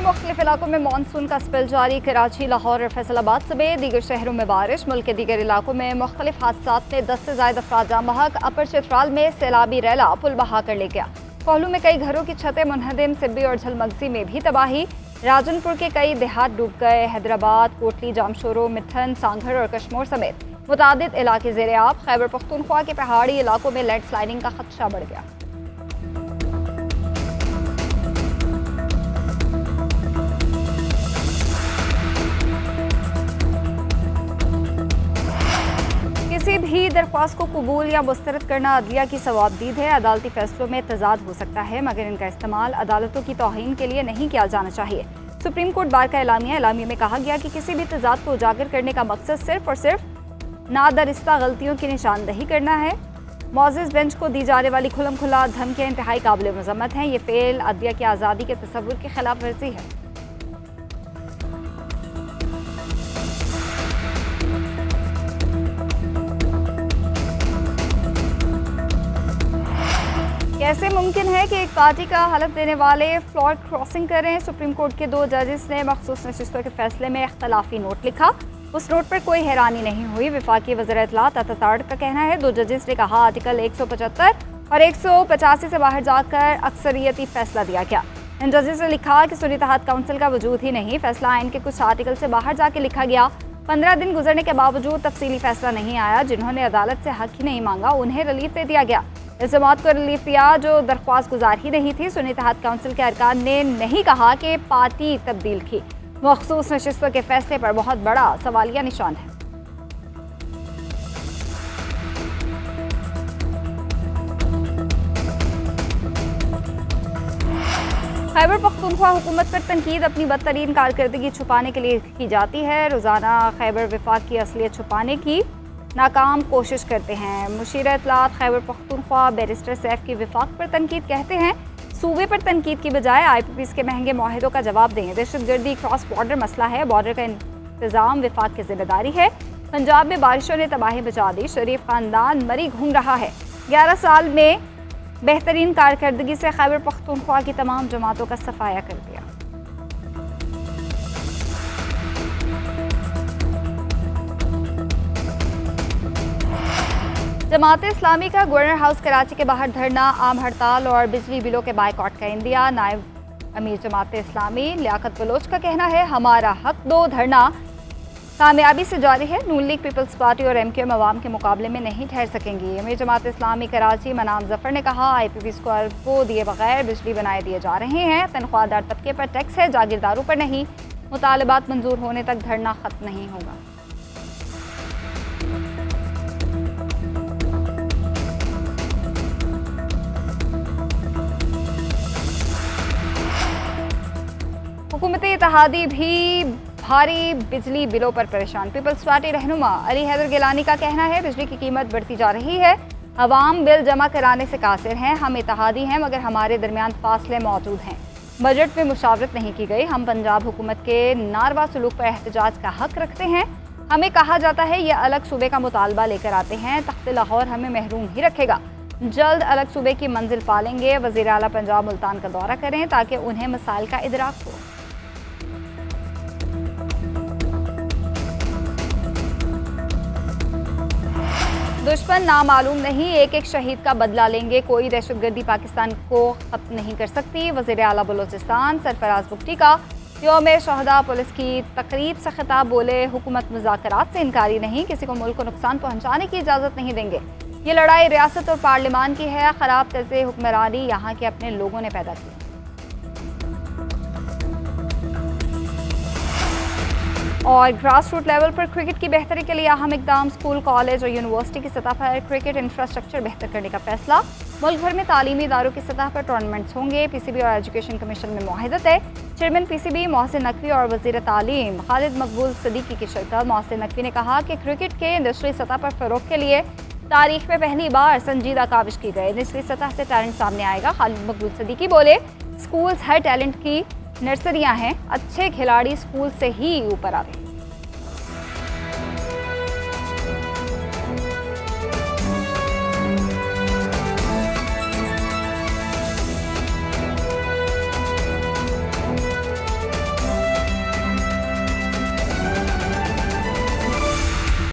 मुख्तलिफ इलाकों में मानसून का स्पेल जारी। कराची, लाहौर और फैसलाबाद समेत दीगर शहरों में बारिश। मुल्क के दीगर इलाकों में मुख्तलिफ हादसात में 10 से ज़ायद अफराद जाम बहक। अपर चित्राल में सैलाबी रैला पुल बहा कर ले गया। कोहलू में कई घरों की छतें मुनहदिम। सिब्बी और झलमगजी में भी तबाही। राजनपुर के कई देहात डूब गए। हैदराबाद, कोटली, जामशोरो, मिठन, सांघर और कश्मोर समेत मुतादिद इलाके ज़ेरे आब। खैबर पख्तूनख्वा के पहाड़ी इलाकों में लैंडस्लाइडिंग का खदशा बढ़ गया। किसी भी दरख्वास्त को कबूल या मुस्तरद करना अदलिया की सवाबदीद है। अदालती फैसलों में तजाद हो सकता है, मगर इनका इस्तेमाल अदालतों की तौहीन के लिए नहीं किया जाना चाहिए। सुप्रीम कोर्ट बार का एलामिया में कहा गया कि किसी भी तजाद को उजागर करने का मकसद सिर्फ और सिर्फ नादरिस्ता गलतियों की निशानदही करना है। मौजिज़ बेंच को दी जाने वाली खुलम खुला धमकियाँ इंतहाई काबिल मज़म्मत हैं। ये फेल अदलिया की आज़ादी के तसव्वुर की खिलाफ वर्जी है। कैसे मुमकिन है कि एक पार्टी का हलफ देने वाले फ्लोर क्रॉसिंग करें? सुप्रीम कोर्ट के 2 जजेस ने मखसूस नशिस्तों के फैसले में इख्तलाफी नोट लिखा। उस नोट पर कोई हैरानी नहीं हुई। वफाकी वज़ीर इत्तलात अताताड़ का कहना है 2 जजेस ने कहा आर्टिकल 175 और 185 से बाहर जाकर अक्सरियती फैसला दिया गया। इन जजेस ने लिखा कि सुन्नी तहत काउंसिल का वजूद ही नहीं, फैसला आइन के कुछ आर्टिकल से बाहर जाके लिखा गया। 15 दिन गुजरने के बावजूद तफसीली फैसला नहीं आया। जिन्होंने अदालत से हक ही नहीं मांगा उन्हें रिलीफ दे दिया गया। इस जमात को रिलीफ दिया जो दरख्वास्त गुजार ही नहीं थी। सुन्नी तहत काउंसिल के अरकान ने नहीं कहा कि पार्टी तब्दील की। मखसूस नशिस्तों के फैसले पर बहुत बड़ा सवालिया निशान है। खैबर पख्तूनख्वा हुकूमत पर तनकीद अपनी बदतरीन कारकर्दगी छुपाने के लिए की जाती है। रोज़ाना खैबर विफाक की असलियत छुपाने की नाकाम कोशिश करते हैं। मुशीर इत्तलात खैबर पख्तूनख्वा बैरिस्टर सैफ की विफाक पर तनकीद कहते हैं सूबे पर तनकीद की बजाय IPPs के महंगे मुआहिदों का जवाब दें। दहशतगर्दी क्रॉस बॉर्डर मसला है, बॉर्डर का इंतजाम विफाक की जिम्मेदारी है। पंजाब में बारिशों ने तबाही मचा दी, शरीफ खानदान मरी घूम रहा है। 11 साल में बेहतरीन कारकर्दगी से खैबर पख्तूनख्वा की तमाम जमातों का सफाया कर दिया। जमात इस्लामी का गवर्नर हाउस कराची के बाहर धरना, आम हड़ताल और बिजली बिलों के बायकॉट का इंदिया। नायब अमीर जमात इस्लामी लियाकत बलोच का कहना है हमारा हक दो धरना कामयाबी से जारी है। नून लीग, पीपल्स पार्टी और MQM अवाम के मुकाबले में नहीं ठहर सकेंगी। अमीर जमात इस्लामी कराची मनाम जफर ने कहा IPPs को अरबों दिए बगैर बिजली बनाए दिए जा रहे हैं। तनख्वाहदार तबके पर टैक्स है, जागीरदारों पर नहीं। मुतालबात मंजूर होने तक धरना खत्म नहीं होगा। हुकूमत इत्तेहादी भी भारी बिजली बिलों पर परेशान। पीपल्स पार्टी रहनुमा अली हैदर गिलानी का कहना है बिजली की कीमत बढ़ती जा रही है, अवाम बिल जमा कराने से कासिर हैं। हम इत्तेहादी हैं मगर हमारे दरमियान फासले मौजूद हैं। बजट में मुशावरत नहीं की गई। हम पंजाब हुकूमत के नारवा सलूक पर एहतजाज का हक रखते हैं। हमें कहा जाता है ये अलग सूबे का मुतालबा लेकर आते हैं, तख्त लाहौर हमें महरूम ही रखेगा। जल्द अलग सूबे की मंजिल पालेंगे। वज़ीर आला पंजाब मुल्तान का दौरा करें ताकि उन्हें मसाइल का इदराक हो। दुश्मन नामालूम नहीं, एक एक शहीद का बदला लेंगे। कोई दहशतगर्दी पाकिस्तान को खत्म नहीं कर सकती। वज़ीर आला बलोचिस्तान सरफराज बुगटी का यौम शहदा पुलिस की तकरीब से खिताब बोले हुकूमत मुज़ाकरात से इनकारी नहीं, किसी को मुल्क को नुकसान पहुँचाने की इजाज़त नहीं देंगे। ये लड़ाई रियासत और पार्लिमान की है। ख़राब तर्ज़े हुक्मरानी यहाँ के अपने लोगों ने पैदा की। और ग्रास रूट लेवल पर क्रिकेट की बेहतरी के लिए अहम इकदाम। स्कूल, कॉलेज और यूनिवर्सिटी की सतह पर क्रिकेट इंफ्रास्ट्रक्चर बेहतर करने का फैसला। मुल्क भर में तालीमी इदारों की सतह पर टूर्नामेंट्स होंगे। PCB और एजुकेशन कमीशन में मुआहिदत है। चेयरमैन PCB मोहसिन नकवी और वज़ीर तालीम खालिद मकबूल सदीकी की शिरकत। मोहसिन नकवी ने कहा कि क्रिकेट के इंडस्ट्री सतह पर फ़रोग़ के लिए तारीख में पहली बार संजीदा काविश की गई। इंडस्ट्री सतह से टैलेंट सामने आएगा। खालिद मकबूल सदीकी बोले स्कूल्स हर टैलेंट की नर्सरियाँ हैं, अच्छे खिलाड़ी स्कूल से ही ऊपर आते हैं।